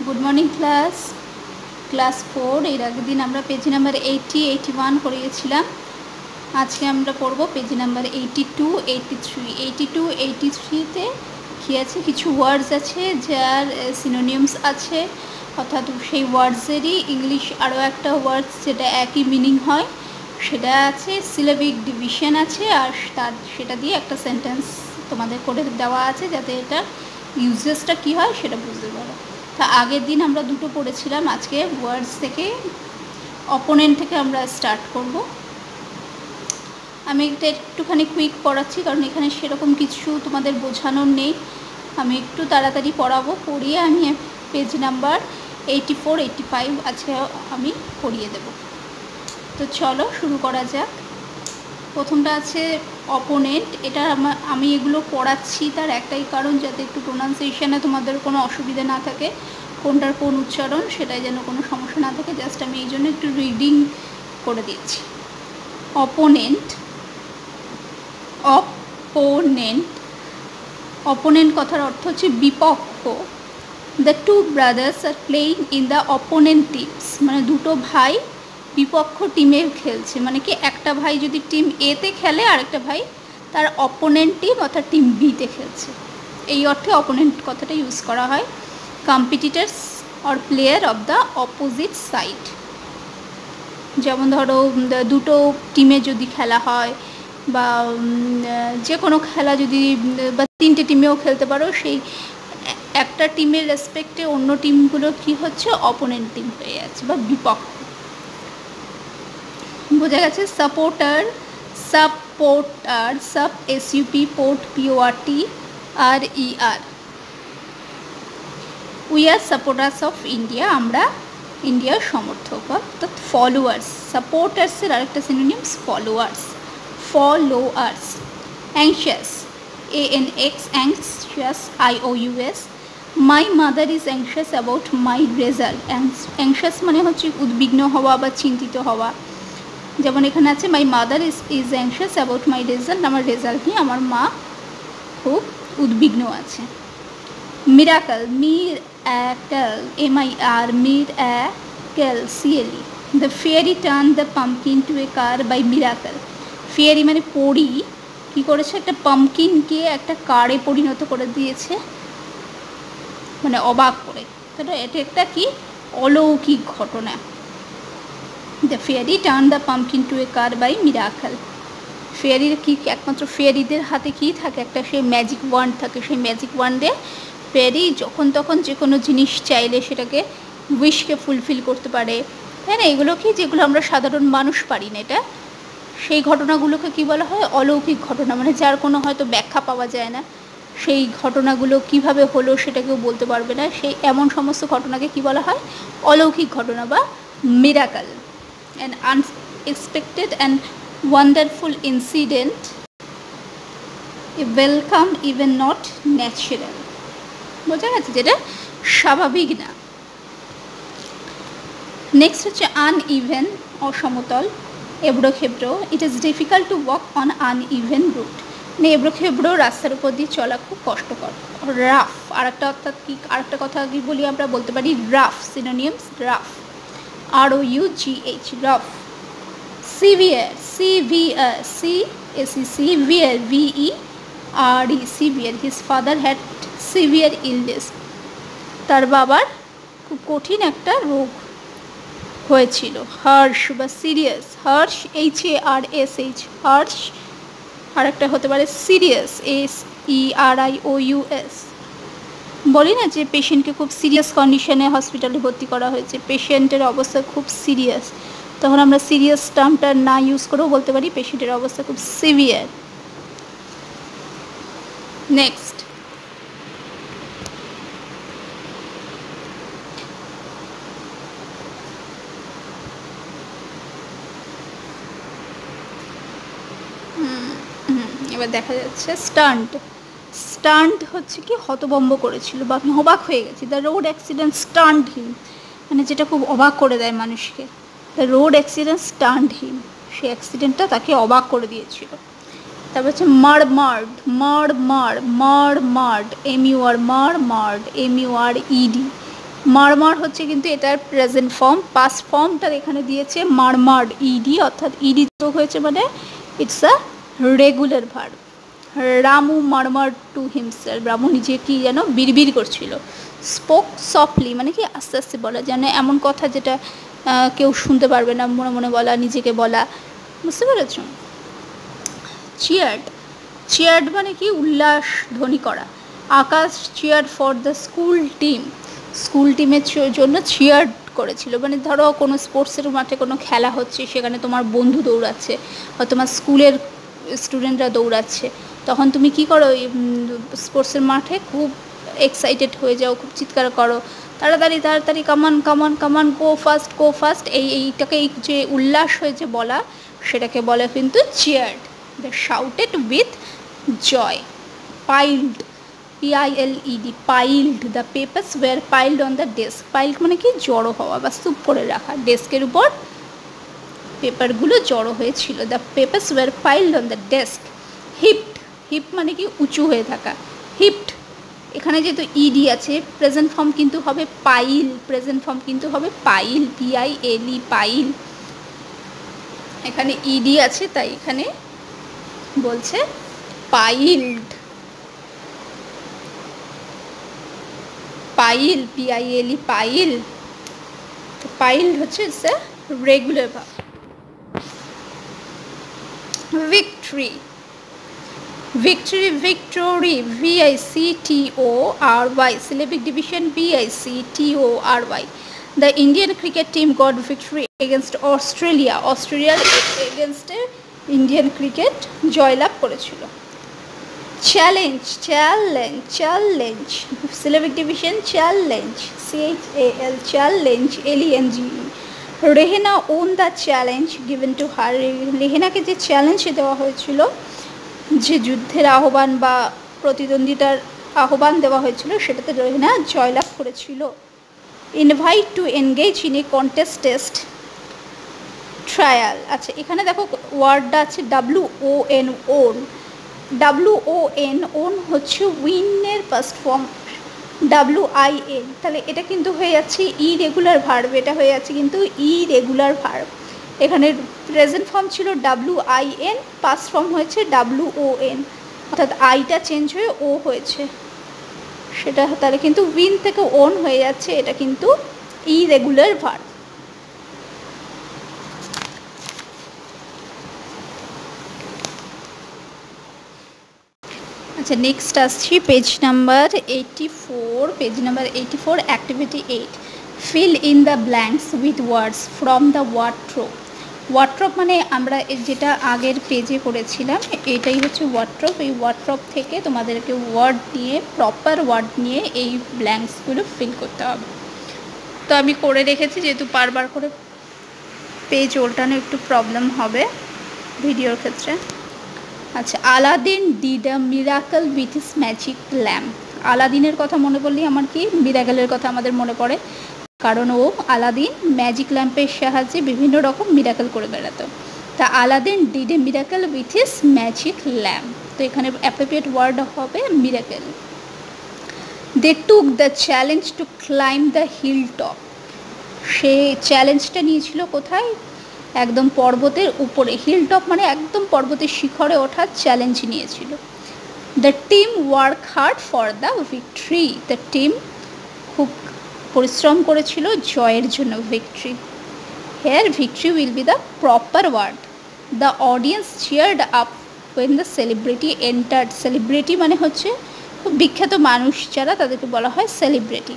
Good morning class 4 एर आगे दिन আমরা पेज नम्बर 80 81 করিয়েছিলাম। আজকে আমরা পড়ব পেজ নাম্বার 82 83 82 83 তে কি আছে, কিছু ওয়ার্ডস আছে যার সিনোনিমস আছে, অর্থাৎ সেই ওয়ার্ডসেরই ইংলিশ আরও একটা ওয়ার্ডস যেটা একই মিনিং হয় সেটা আছে, সিলেবিক ডিভিশন আছে, আর সেটা দিয়ে একটা সেন্টেন্স তোমাদের করে দেওয়া আছে যাতে এটা ইউজেসটা কী হয় সেটা বুঝতে পারো। তা আগের দিন আমরা দুটো পড়েছিলাম, আজকে ওয়ার্ডস থেকে অপোনেন্ট থেকে আমরা স্টার্ট করব। আমি এটা একটুখানি কুইক পড়াচ্ছি কারণ এখানে সেরকম কিছু তোমাদের বোঝানোর নেই, আমি একটু তাড়াতাড়ি পড়াবো। পড়িয়ে আমি পেজ নাম্বার 84 85 আজকে আমি পড়িয়ে দেব। তো চলো শুরু করা যাক। প্রথমটা আছে অপোনেন্ট। এটা আমি এগুলো পড়াচ্ছি তার একটাই কারণ, যাতে একটু প্রোনাউন্সিয়েশনে তোমাদের কোনো অসুবিধা না থাকে, কোনটার কোন উচ্চারণ সেটাই যেন কোনো সমস্যা না থাকে, জাস্ট আমি এই জন্য একটু রিডিং করে দিচ্ছি। অপোনেন্ট অপোনেন্ট অপোনেন্ট কথার অর্থ হচ্ছে বিপক্ষ। The two brothers are playing in the opponent teams, মানে দুটো ভাই বিপক্ষ টিমে খেলছে, মানে কি একটা ভাই যদি টিম এতে খেলে আরেকটা ভাই তার অপোনেন্ট টিম অর্থাৎ টিম বিতে খেলছে, এই অর্থে অপোনেন্ট কথাটা ইউজ করা হয়। Competitors or player of the opposite side, যেমন ধরো দুটো টিমে যদি খেলা হয় বা যে কোনো খেলা যদি, বা তিনটে টিমেও খেলতে পারো, সেই একটা টিমের রেসপেক্টে অন্য টিমগুলো কি হচ্ছে, অপোনেন্ট টিম হয়ে যাচ্ছে বা বিপক্ষ, বোঝা গেছে। সাপোর্টার সাপোর্টার সাপ SUP port PORT RER। We are supporters of India, আমরা ইন্ডিয়ার সমর্থক। অর্থাৎ ফলোয়ার্স, সাপোর্টার্সের আরেকটা synonyms followers. Followers. Anxious ANX anxious IOUS। My mother is anxious about my result. Anxious মানে হচ্ছে উদ্বিগ্ন হওয়া বা চিন্তিত হওয়া, যেমন এখানে আছে my mother is anxious about my result, আমার রেজাল্ট নিয়ে আমার মা খুব উদ্বিগ্ন আছে। Miracle miracle MIR miracle CLE। The fairy turn the pumpkin to a car by miracle. Fairy মানে পরি কী করেছে, একটা পাম্পকিনকে একটা কারে পরিণত করে দিয়েছে, মানে অবাক করে। তাহলে এটা একটা কি অলৌকিক ঘটনা। The fairy turn the pumpkin to a car by miracle. ফেয়ারির কি একমাত্র ফেয়ারিদের হাতে কি থাকে, একটা সেই ম্যাজিক ওয়ান্ড থাকে, সেই ম্যাজিক ওয়ান্ডে ফেয়ারি যখন তখন যে কোনো জিনিস চাইলে সেটাকে উইশকে ফুলফিল করতে পারে, তাই না? এগুলো কি যেগুলো আমরা সাধারণ মানুষ পারি না, এটা সেই ঘটনাগুলোকে কি বলা হয়, অলৌকিক ঘটনা, মানে যার কোনো হয়তো ব্যাখ্যা পাওয়া যায় না, সেই ঘটনাগুলো কিভাবে হলো সেটা কেউ বলতে পারবে না, সেই এমন সমস্ত ঘটনাকে কি বলা হয়, অলৌকিক ঘটনা বা miracle. An unexpected and wonderful incident, a welcome even not natural, বোঝা গেছে, যেটা স্বাভাবিক না। নেক্সট হচ্ছে আনইভেন, অসমতল। এবড়োখেবড়ো, it is difficult to walk on uneven route, মানে এবড়োখেবড়ো রাস্তার উপর দিয়ে চলা খুব কষ্টকর। রাফ আরেকটা, অর্থাৎ কি আরেকটা কথা কি বলি আমরা, বলতে পারি rough, synonyms rough ROUGH rough। severe severe VERE severe, his father had severe illness, তার বাবার খুব কঠিন একটা রোগ হয়েছিল। হার্শ বা সিরিয়াস, হার্শ HARSH হার্শ, আর একটা হতে পারে সিরিয়াস SERIOUS। বলি না যে পেশেন্টকে খুব সিরিয়াস কন্ডিশনে হসপিটালে ভর্তি করা হয়েছে, পেশেন্টের অবস্থা খুব সিরিয়াস, তখন আমরা সিরিয়াস টার্মটা না ইউজ করেও বলতে পারি পেশেন্টের অবস্থা খুব সিভিয়ার। নেক্সট এবার দেখা যাচ্ছে স্টান্ট। স্টান্ট হচ্ছে কি হতভম্ব করেছিল বা আমি অবাক হয়ে গেছি। দ্য রোড অ্যাক্সিডেন্ট স্টান্ট হিম, মানে যেটা খুব অবাক করে দেয় মানুষকে। দ্য রোড অ্যাক্সিডেন্ট স্টান্ট হিম, সেই অ্যাক্সিডেন্টটা তাকে অবাক করে দিয়েছিল। তারপর হচ্ছে মারমার্ড MUR MURD MURD MURD MURED মারমার হচ্ছে কিন্তু এটার প্রেজেন্ট ফর্ম, পাস্ট ফর্মটা এখানে দিয়েছে মারমার্ড ইডি, অর্থাৎ ইডি যোগ হয়েছে মানে it's a regular verb. Ramu murmur to himself, Ramu নিজে কি যেন বিড়বিড় করছিল। স্পোক সফটলি মানে কি আস্তে আস্তে বলা, যেন এমন কথা যেটা কেউ শুনতে পারবে না, মনে মনে বলা, নিজেকে বলা, বুঝতে পেরেছ। চিয়ার্ড, চিয়ার্ড মানে কি উল্লাস ধ্বনি করা। Akash cheered for the school team, school টিমের জন্য চিয়ার্ড করেছিল, মানে ধরো কোনো স্পোর্টসের মাঠে কোনো খেলা হচ্ছে, সেখানে তোমার বন্ধু দৌড়াচ্ছে বা তোমার স্কুলের স্টুডেন্টরা দৌড়াচ্ছে, তখন তুমি কি করো, স্পোর্টসের মাঠে খুব এক্সাইটেড হয়ে যাও, খুব চিৎকার করো, তাড়াতাড়ি তাড়াতাড়ি কামান কামান কামান, গো ফাস্ট গো ফাস্ট, এইটাকে যে উল্লাস হয়েছে বলা, সেটাকে বলে কিন্তু cheered. They shouted with joy. Piled, PILED, piled, the papers were piled on the desk. Piled মানে কি জড়ো হওয়া বা স্তূপ করে রাখা, ডেস্কের উপর পেপারগুলো জড়ো হয়েছিল। The papers were piled on the desk. Heaped, heap মানে কি উঁচু হয়ে থাকা, হিপড। এখানে যেহেতু ইডি আছে, প্রেজেন্ট ফর্ম কিন্তু হবে পাইল, প্রেজেন্ট ফর্ম কিন্তু হবে পাইল, PILE, পাইল। এখানে ইডি আছে তাই এখানে বলছে পাইল্ড, পাইল, PILE, পাইল। পাইল্ড হচ্ছে regular verb. Victory, victory, victory, VICTORY, syllabic division VICTORY. The Indian cricket team got victory against Australia. Australia against Indian cricket জয়লাভ করেছিল। Challenge, challenge, challenge, syllabic division challenge, CHAL, challenge, LENGE. Rehana won the challenge given to her, রেহেনাকে যে challenge দেওয়া হয়েছিল, যে যুদ্ধের আহ্বান বা প্রতিদ্বন্দ্বিতার আহ্বান দেওয়া হয়েছিল, সেটাতে রেহেনা জয়লাভ করেছিল। Invite to engage in a contested trial. আচ্ছা, এখানে দেখো ওয়ার্ডটা আছে WON, ওন। WON, ওন হচ্ছে উইনের পাস্ট ফর্ম, WIN, তাহলে এটা কিন্তু হয়ে যাচ্ছে ইরেগুলার ভার্ব, এটা হয়ে যাচ্ছে কিন্তু ইরেগুলার ভার্ব। এখানে প্রেজেন্ট ফর্ম ছিল WIN, পাস্ট ফর্ম হয়েছে WON, অর্থাৎ আইটা চেঞ্জ হয়ে ও হয়েছে, সেটা তাহলে কিন্তু উইন থেকে ওন হয়ে যাচ্ছে, এটা কিন্তু ইরেগুলার ভার্ব। আচ্ছা, নেক্সট আসছি page number 84, page number 84, activity 8, fill in the blanks with words from the word trove. Word trove মানে আমরা যেটা আগের পেজে করেছিলাম, এটাই হচ্ছে ওয়ার্ডট্রপ। এই ওয়ার্ডট্রপ থেকে তোমাদেরকে ওয়ার্ড নিয়ে, প্রপার ওয়ার্ড নিয়ে এই ব্ল্যাঙ্কসগুলো ফিল করতে হবে। তো আমি করে রেখেছি, যেহেতু বারবার করে পেজ ওল্টানো একটু প্রবলেম হবে ভিডিওর ক্ষেত্রে। আচ্ছা, Aladdin did a miracle with his magic lamp. আলাদিনের কথা মনে পড়লেই আমার কি মিরাকেলের কথা আমাদের মনে পড়ে, কারণ ও আলাদিন ম্যাজিক ল্যাম্পের সাহায্যে বিভিন্ন রকম মিরাকেল করে বেড়াতো। তা Aladdin did a miracle with his magic lamp, তো এখানে অ্যাপ্রোপ্রিয়েট ওয়ার্ড হবে miracle. They took the challenge to climb the hill top. সে চ্যালেঞ্জটা নিয়েছিল কোথায়, একদম পর্বতের উপরে, হিল টপ মানে একদম পর্বতের শিখরে ওঠার চ্যালেঞ্জ নিয়েছিল। The team work hard for the victory, the team খুব পরিশ্রম করেছিল জয়ের জন্য, victory. Here victory will be the proper word. The audience cheered up when the celebrity entered. Celebrity মানে হচ্ছে খুব বিখ্যাত মানুষ যারা, তাদেরকে বলা হয় সেলিব্রিটি।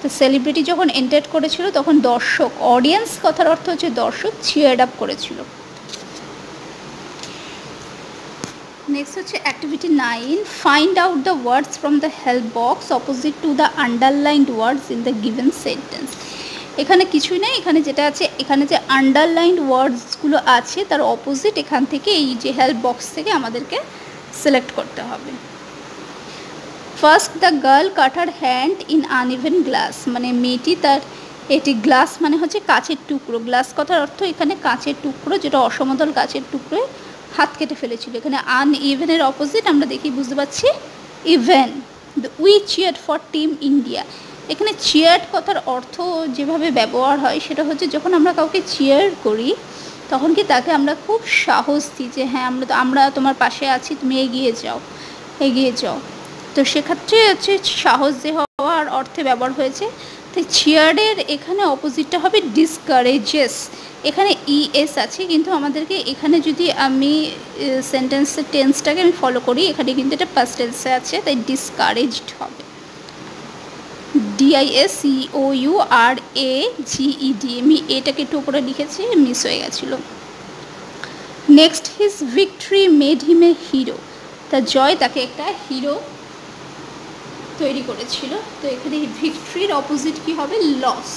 তো সেলিব্রিটি যখন এন্টার করেছিল তখন দর্শক, অডিয়েন্স কথার অর্থ হচ্ছে দর্শক, চিয়ার্ড আপ করেছিল। নেক্সট হচ্ছে activity 9, find out the words from the help box opposite to the underlined words in the given sentence. এখানে কিছুই নেই, এখানে যেটা আছে, এখানে যে আন্ডারলাইন্ড ওয়ার্ডসগুলো আছে তার অপোজিট এখান থেকে এই যে হেল্প বক্স থেকে আমাদেরকে সিলেক্ট করতে হবে। First the girl cut her hand in uneven glass, মানে মেয়েটি তার, এটি গ্লাস মানে হচ্ছে কাচের টুকরো, গ্লাস কথার অর্থ এখানে কাচের টুকরো, যেটা অসমতল কাচের টুকরোয় হাত কেটে ফেলেছিল। এখানে আনইভেনের অপোজিট আমরা দেখি বুঝতে পারছি even. We cheered for team India, এখানে চিয়ার্ড কথার অর্থ যেভাবে ব্যবহার হয় সেটা হচ্ছে যখন আমরা কাউকে চিয়ার করি তখন কি তাকে আমরা খুব সাহস দিই যে হ্যাঁ আমরা তোমার পাশে আছি, তুমি এগিয়ে যাও এগিয়ে যাও। তো সেক্ষেত্রে হচ্ছে সাহস দেওয়ার অর্থে ব্যবহার হয়েছে। তাই চিয়ার্ডের এখানে অপোজিটটা হবে ডিসকারেজেস। এখানে ইএস আছে কিন্তু আমাদেরকে এখানে যদি আমি সেন্টেন্সের টেন্সটাকে আমি ফলো করি এখানে কিন্তু এটা পাস্ট টেন্সে আছে, তাই ডিসকারেজড হবে। DISCOURAGED, আমি এটাকে একটু উপরে লিখেছি, মিস হয়ে গেছিলো। Next, his victory made him এ হিরো। তার জয় তাকে একটা হিরো তৈরি করেছিল। তো এখানে ভিক্টরির অপোজিট কি হবে? লস।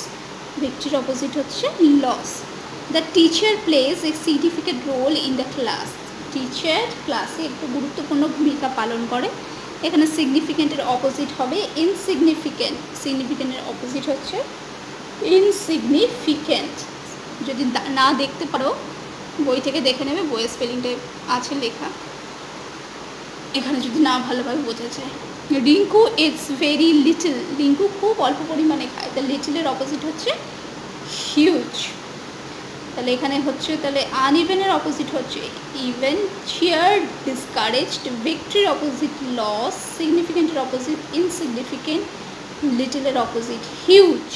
ভিক্টরির অপোজিট হচ্ছে loss. The teacher plays a significant role in the class. Teacher ক্লাসে একটু গুরুত্বপূর্ণ ভূমিকা পালন করে। এখানে সিগনিফিকেন্টের অপোজিট হবে ইনসিগনিফিকেন্ট। সিগনিফিকেন্টের অপোজিট হচ্ছে ইনসিগনিফিকেন্ট। যদি না দেখতে পারো বই থেকে দেখে নেবে, বইয়ের স্পেলিংটা আছে লেখা, এখানে যদি না ভালোভাবে বোঝা যায়। Rinku it's very little. Rinku খুব অল্প পরিমাণে খায়। তা লিটলের অপোজিট হচ্ছে হিউজ। তাহলে এখানে হচ্ছে তাহলে আনইভেনের অপোজিট হচ্ছে ইভেন। Cheer discouraged. ভিক্টরির অপোজিট লস। সিগনিফিকেন্টের অপোজিট ইনসিগনিফিকেন্ট। লিটলের অপোজিট হিউজ।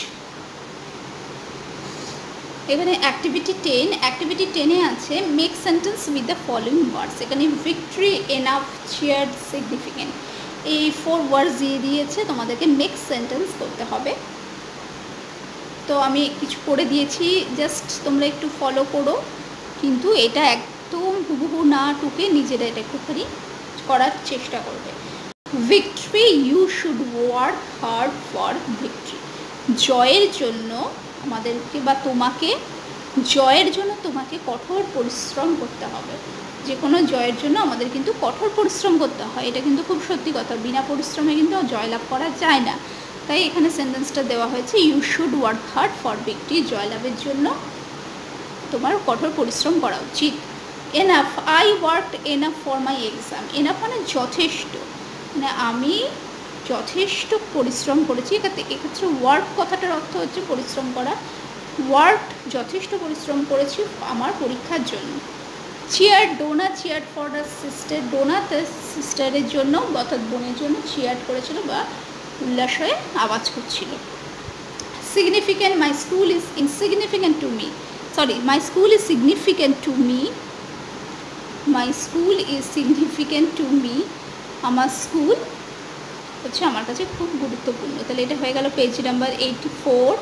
এখানে অ্যাক্টিভিটি 10। অ্যাক্টিভিটি 10-এ আছে make sentence with the following words. এখানে ভিক্টরি, এনাফ, চিয়ার, সিগনিফিকেন্ট, এই 4 ওয়ার্ডস দিয়ে দিয়েছে, তোমাদেরকে মেক সেন্টেন্স করতে হবে। তো আমি কিছু করে দিয়েছি, জাস্ট তোমরা একটু ফলো করো, কিন্তু এটা একদম হুবহু না টুকে নিজেরা এটা একটুখানি করার চেষ্টা করবে। Victory, you should work hard for victory. জয়ের জন্য আমাদেরকে বা তোমাকে, জয়ের জন্য তোমাকে কঠোর পরিশ্রম করতে হবে। যে কোনো জয়ের জন্য আমাদের কিন্তু কঠোর পরিশ্রম করতে হয়, এটা কিন্তু খুব সত্যি কথা। বিনা পরিশ্রমে কিন্তু জয়লাভ করা যায় না। তাই এখানে সেন্টেন্সটা দেওয়া হয়েছে you should work hard for victory. জয়লাভের জন্য তোমার কঠোর পরিশ্রম করা উচিত। Enough, I worked enough for my exam. Enough মানে যথেষ্ট, মানে আমি যথেষ্ট পরিশ্রম করেছি। এক্ষেত্রে ওয়ার্ক কথাটার অর্থ হচ্ছে পরিশ্রম করা। ওয়ার্ক যথেষ্ট পরিশ্রম করেছি আমার পরীক্ষার জন্য। Cheer, Dona cheer for the sister. Dona তার সিস্টারের জন্য অর্থাৎ বোনের জন্য চিয়ার করেছিল বা উল্লাস হয়ে আওয়াজ করছিল। Significant, my school is insignificant to me. My school is significant to me. My school is significant to me. আমার স্কুল হচ্ছে আমার কাছে খুব গুরুত্বপূর্ণ। তাহলে এটা হয়ে গেল পেজ নাম্বার 84।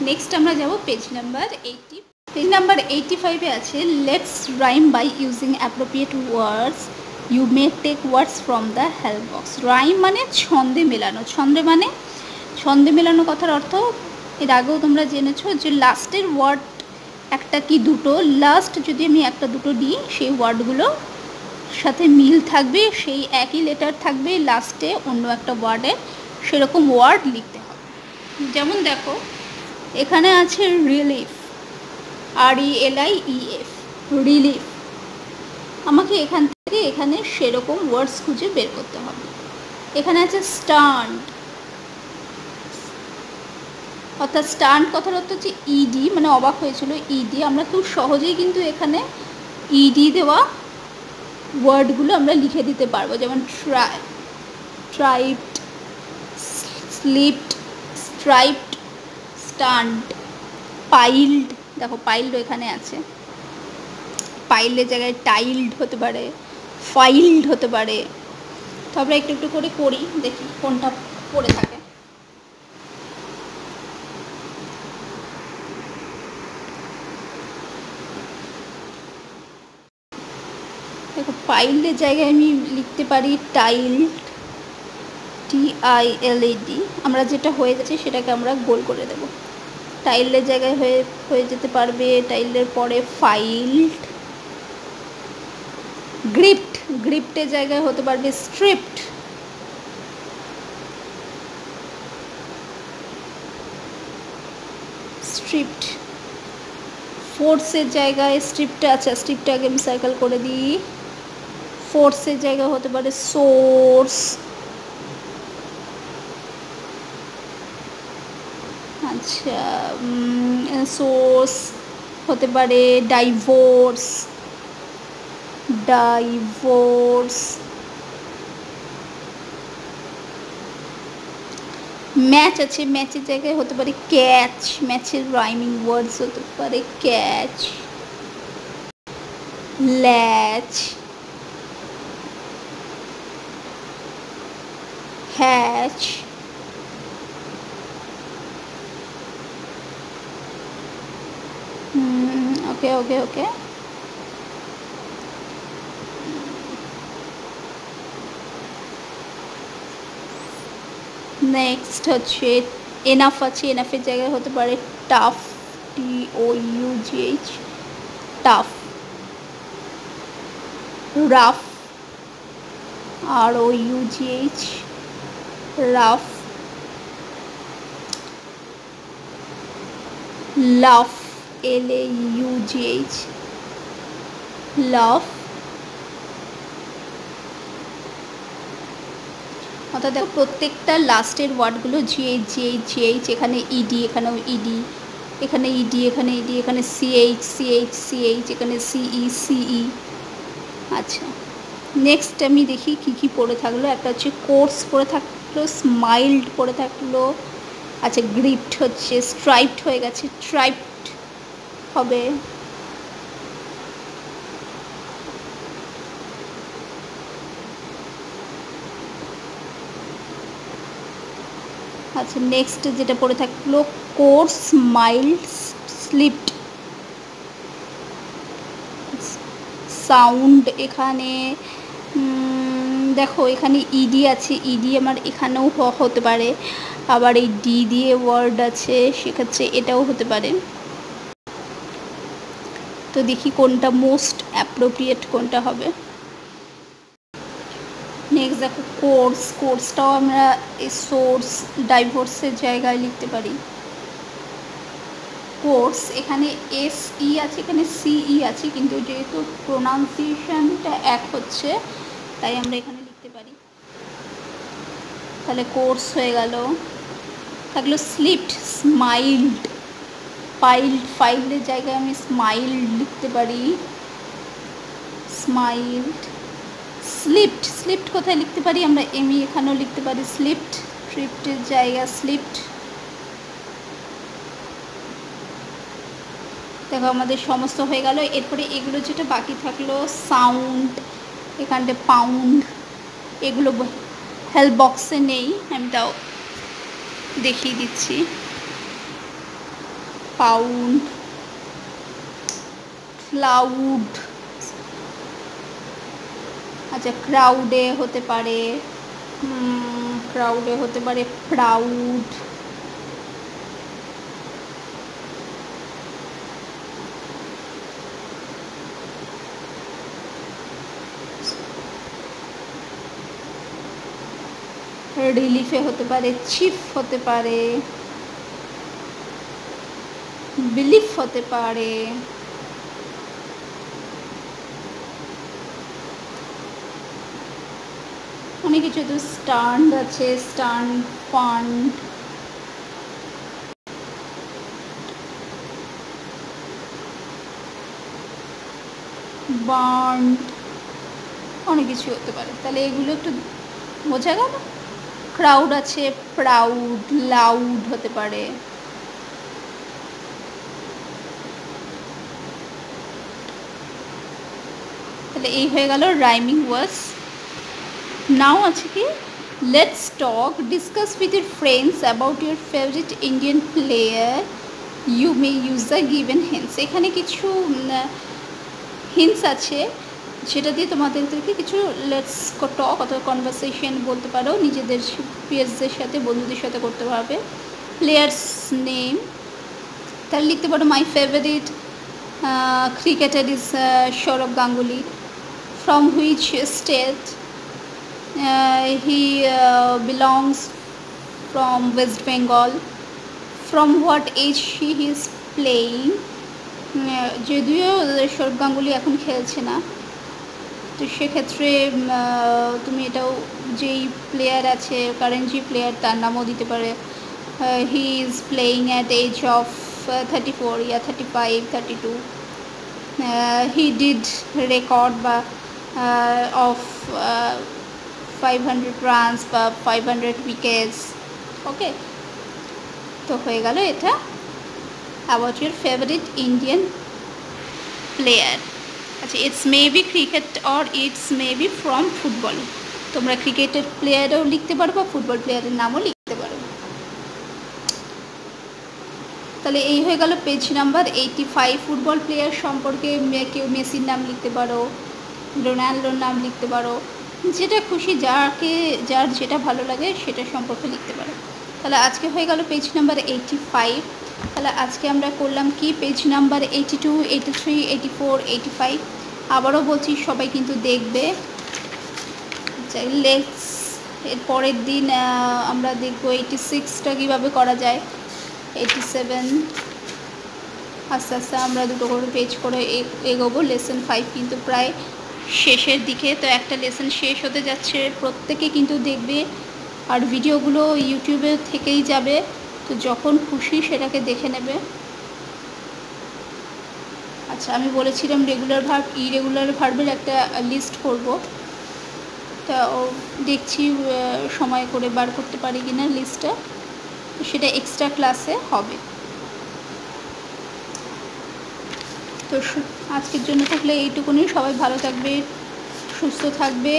নেক্সট আমরা যাব পেজ নাম্বার 80। পেজ নাম্বার 85-এ আছে let's rhyme by using appropriate words. You may take words from the help box. Rhyme মানে ছন্দে মেলানো। ছন্দে মেলানো কথার অর্থ এর আগেও তোমরা জেনেছো যে লাস্টের ওয়ার্ড একটা কি দুটো, লাস্ট যদি আমি একটা দুটো দিই সেই ওয়ার্ডগুলো সাথে মিল থাকবে, সেই একই লেটার থাকবে লাস্টে অন্য একটা ওয়ার্ডে, সেরকম ওয়ার্ড লিখতে হবে। যেমন দেখো এখানে আছে রিলিফ, RELIEF, রিলিফ। আমাকে এখান থেকে এখানে সেরকম ওয়ার্ডস খুঁজে বের করতে হবে। এখানে আছে স্টান্ট, অর্থাৎ স্টান্ট কথার অর্থ হচ্ছে ED, মানে অবাক হয়েছিল ED। আমরা খুব সহজেই কিন্তু এখানে ED দেওয়া ওয়ার্ডগুলো আমরা লিখে দিতে পারবো। যেমন ট্রাইপড, স্লিপড, স্ট্রাইপড, স্টান্ট, পাইল্ড। দেখো পাইল্ড এখানে আছে, পাইল্ডের জায়গায় টাইল্ড হতে পারে, ফাইল্ড হতে পারে। তো আমরা একটু একটু করে করি, দেখি কোনটা পড়ে থাকে। দেখো পাইল্ডের জায়গায় আমি লিখতে পারি টাইল্ড, TILAD। আমরা যেটা হয়ে গেছে সেটাকে আমরা গোল করে দেব। টাইল্ডের জায়গায় হয়ে যেতে পারবে, টাইল্ডের পরে ফাইল্ড। গ্রিপ্ট, গ্রিপ্টের জায়গায় হতে পারবে স্ট্রিপ্ট। স্ট্রিপ্ট। ফোর্সের জায়গায় স্ট্রিপ্ট আছে, স্ট্রিপ্টটাকে আমি সার্কেল করে দিই। ফোর্সের জায়গায় হতে পারে সোর্স। আচ্ছা, সোর্স হতে পারে ডাইভোর্স, ডাইভোর্স। ম্যাচ আছে, ম্যাচের জায়গায় হতে পারে ক্যাচ, ম্যাচের রাইমিং ওয়ার্ডস হতে পারে ক্যাচ, ল্যাচ, হ্যাচ, ওকে ওকে ওকে। নেক্সট হচ্ছে এনাফ আছে, এনাফের জায়গায় হতে পারে tough, TOUGH, tough, rough, ROUGH, rough, লাফ, LAUGH, লাফ। অর্থাৎ দেখো প্রত্যেকটা লাস্টের ওয়ার্ডগুলো GH, এখানে ইডি, এখানেও ইডি, এখানে ইডি, এখানে ইডি, এখানে CH, এখানে CE। আচ্ছা, নেক্সট আমি দেখি কি পড়ে থাকলো। একটা হচ্ছে কোর্স পড়ে থাকলো, স্মাইল্ড পড়ে থাকলো। আচ্ছা, গ্রিপড হচ্ছে, স্ট্রাইপড হয়ে গেছে, ট্রাইপড হবে। আচ্ছা, নেক্সট যেটা পড়ে থাকলো কোর্স, স্মাইল্ড, স্লিপড। সাউন্ড, এখানে দেখো এখানে ইডি আছে, ইডি আমার এখানেও হতে পারে, আবার এই ডি দিয়ে ওয়ার্ড আছে, সেক্ষেত্রে এটাও হতে পারে। তো দেখি কোনটা মোস্ট অ্যাপ্রোপ্রিয়েট কোনটা হবে। নেক্সট দেখো কোর্স, কোর্সটাও আমরা এই সোর্স, ডাইভোর্সের জায়গায় লিখতে পারি। কোর্স, এখানে SE আছে, এখানে CE আছে, কিন্তু যেহেতু প্রোনাউন্সিয়েশনটা এক হচ্ছে তাই আমরা এখানে লিখতে পারি। তাহলে কোর্স হয়ে গেল। থাকলো স্লিপড, স্মাইল্ড, ফাইলের জায়গায় আমি স্মাইল্ড লিখতে পারি, স্মাইল্ড। স্লিপড কোথায় লিখতে পারি আমরা, এখানেও লিখতে পারি স্লিপড, ট্রিপটের জায়গা স্লিপড। দেখো আমাদের সমস্ত হয়ে গেল। এরপরে এগুলো যেটা বাকি থাকলো সাউন্ড, এখানটা পাউন্ড, এগুলো হেল্প বক্সে নেই, আমি তাও দেখিয়ে দিচ্ছি। পাউন্ড, ক্লাউড, আচ্ছা ক্রাউডে হতে পারে, প্রাউড, রিলিফে হতে পারে, চিফ হতে পারে, বিলিফ হতে পারে, অনেক কিছু। তো স্টান্ড আছে, স্টান্ড, ফান্ড, বার্ন, অনেক কিছু হতে পারে। তাহলে এগুলো একটু বোঝা গেল। ক্রাউড আছে, প্রাউড, লাউড হতে পারে। তাহলে এই হয়ে গেল রাইমিং ওয়ার্ডস। নাও আছে কি let's talk, discuss with your friends about your favourite Indian player, you may use the given hints. এখানে কিছু হিন্টস আছে সেটা দিয়ে তোমাদেরকে কিছু লেটস টক অথবা কনভারসেশন বলতে পারো, নিজেদের পিয়ার্সদের সাথে, বন্ধুদের সাথে করতে পারবে। প্লেয়ার্স নেম, তাহলে লিখতে পারো my favourite cricketer is Sourav Ganguly. From which state, he belongs from West Bengal. From what age he is playing, যদিও সৌরভ গাঙ্গুলি এখন খেলছে না, তো সেক্ষেত্রে তুমি এটাও যেই প্লেয়ার আছে, কারেন্ট যে প্লেয়ার তার নামও দিতে পারে। he is playing at age of 34, 35, 32. He did record of 500 runs বা 500 wickets. ওকে, তো হয়ে গেল এটা about your favorite Indian player. আচ্ছা, it's maybe cricket or it's maybe from football. তোমরা ক্রিকেটের প্লেয়ারও লিখতে পারো বা ফুটবল প্লেয়ারের নামও লিখতে পারো। তাহলে এই হয়ে গেল পেজ নাম্বার 85। ফুটবল প্লেয়ার সম্পর্কে কেউ মেসির নাম লিখতে পারো, রোনাল্ডোর নাম লিখতে পারো, যেটা খুশি যার যেটা ভালো লাগে সেটা সম্পর্কে লিখতে পারো। তাহলে আজকে হয়ে গেল পেজ নাম্বার 85। তাহলে আজকে আমরা করলাম কি পেজ নাম্বার 82, 83, 84, 85। আবারও বলছি সবাই কিন্তু দেখবে। লেটস এর পরের দিন আমরা দেখবো 86টা কীভাবে করা যায়, 87। আস্তে আস্তে আমরা দুটো করে পেজ করে এগোবো। লেসন 5 কিন্তু প্রায় শেষের দিকে, তো একটা লেসন শেষ হতে যাচ্ছে। প্রত্যেকে কিন্তু দেখবে, আর ভিডিওগুলো ইউটিউবে থেকেই যাবে, তো যখন খুশি সেটাকে দেখে নেবে। আচ্ছা, আমি বলেছিলাম রেগুলার ভার্ব ইরেগুলার ভার্বের একটা লিস্ট করব, তা দেখছি সময় করে বার করতে পারি কিনা লিস্টটা, সেটা এক্সট্রা ক্লাসে হবে। তো আজকের জন্য থাকলে এইটুকুনি। সবাই ভালো থাকবে, সুস্থ থাকবে,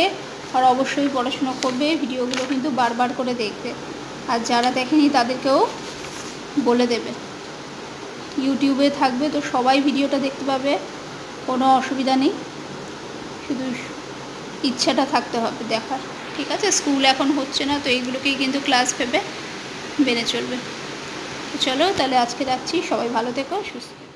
আর অবশ্যই পড়াশোনা করবে। ভিডিওগুলো কিন্তু বারবার করে দেখবে, আর যারা দেখেনি তাদেরকেও বলে দেবে। ইউটিউবে থাকবে তো সবাই ভিডিওটা দেখতে পাবে, কোনো অসুবিধা নেই, শুধু ইচ্ছাটা থাকতে হবে দেখার। ঠিক আছে, স্কুল এখন হচ্ছে না, তো এইগুলোকেই কিন্তু ক্লাস ভেবে মেনে চলবে। চলো তাহলে আজকে রাখছি, সবাই ভালো থেকো, সুস্থ থেকো।